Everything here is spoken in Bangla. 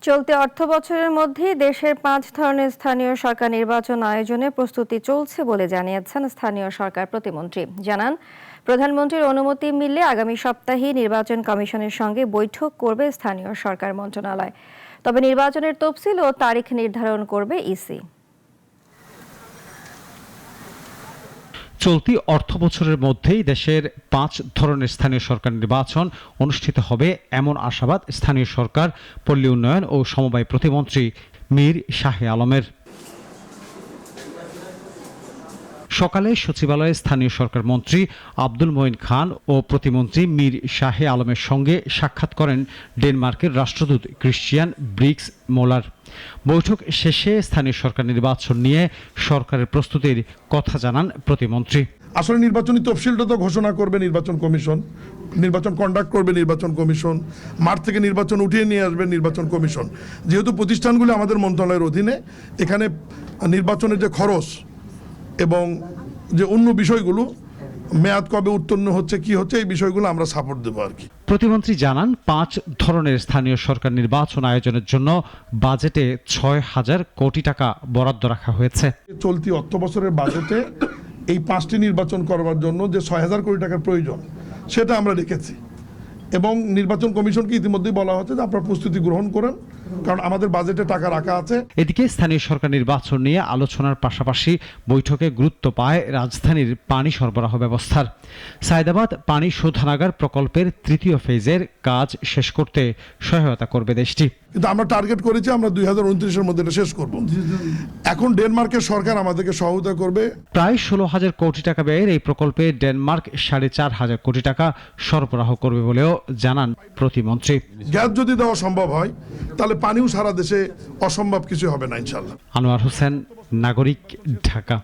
চলতি অর্থবছরের মধ্যেই দেশের 5 ধরনের স্থানীয় সরকার নির্বাচন আয়োজনে প্রস্তুতি চলছে বলে জানিয়েছেন স্থানীয় সরকার প্রতিমন্ত্রী। জানান, প্রধানমন্ত্রীর অনুমতি মিললে আগামী সপ্তাহেই নির্বাচন কমিশনের সঙ্গে বৈঠক করবে স্থানীয় সরকার মন্ত্রণালয়। তবে নির্বাচনের তফসিল ও তারিখ নির্ধারণ করবে ইসি। চলতি অর্থবছরের মধ্যেই দেশের 5 ধরনের স্থানীয় সরকার নির্বাচন অনুষ্ঠিত হবে এমন আশাবাদ স্থানীয় সরকার, পল্লী উন্নয়ন ও সমবায় প্রতিমন্ত্রী মীর শাহে আলমের। সকালে সচিবালয়ে স্থানীয় সরকার মন্ত্রী আব্দুল মঈন খান ও প্রতিমন্ত্রী মীর শাহে আলমের সঙ্গে সাক্ষাৎ করেন ডেনমার্কের রাষ্ট্রদূত ক্রিশ্চিয়ান ব্রিক্স মোলার। বৈঠক শেষে স্থানীয় সরকার নির্বাচন নিয়ে সরকারের প্রস্তুতির কথা জানান প্রতিমন্ত্রী। আসলে নির্বাচনী তফসিলটা তো ঘোষণা করবে নির্বাচন কমিশন, নির্বাচন কন্ডাক্ট করবে নির্বাচন কমিশন, মাঠ থেকে নির্বাচন উঠিয়ে নিয়ে আসবে নির্বাচন কমিশন। যেহেতু প্রতিষ্ঠানগুলো আমাদের মন্ত্রণালয়ের অধীনে, এখানে নির্বাচনের যে খরচ এবং যে অন্য বিষয়গুলো, মেয়াদ কবে উত্তীর্ণ হচ্ছে, কি হচ্ছে, এই বিষয়গুলো আমরা সাপোর্ট দেবো আর কি। প্রতিমন্ত্রী জানান, 5 ধরনের স্থানীয় সরকার নির্বাচন আয়োজনের জন্য বাজেটে 6,000 কোটি টাকা বরাদ্দ রাখা হয়েছে। চলতি অর্থ বছরের বাজেটে এই 5টি নির্বাচন করবার জন্য যে 6,000 কোটি টাকার প্রয়োজন, সেটা আমরা রেখেছি এবং নির্বাচন কমিশনকে ইতিমধ্যেই বলা হচ্ছে যে আপনারা প্রস্তুতি গ্রহণ করেন, কারণ আমাদের বাজেটে টাকা রাখা আছে। এদিকে স্থানীয় সরকার নির্বাচন নিয়ে আলোচনার পাশাপাশি বৈঠকে গুরুত্ব পায় রাজধানীর পানি সরবরাহ ব্যবস্থার। সায়েদাবাদ পানি শোধনাগার প্রকল্পের 3য় ফেজের কাজ শেষ করতে সহায়তা করবে দেশটি। কিন্তু আমরা টার্গেট করেছি আমরা 2029-এর মধ্যে এটা শেষ করব। এখন ডেনমার্কের সরকার আমাদেরকে সহায়তা করবে। প্রায় 16,000 কোটি টাকা ব্যয়ের এই প্রকল্পে ডেনমার্ক 4,500 কোটি টাকা সরবরাহ করবে বলেও জানান প্রতিমন্ত্রী। গ্যাস যদি দেওয়া সম্ভব হয় তাহলে পানিও সারা দেশে অসম্ভব কিছু হবে না ইনশাআল্লাহ। আনোয়ার হোসেন, নাগরিক, ঢাকা।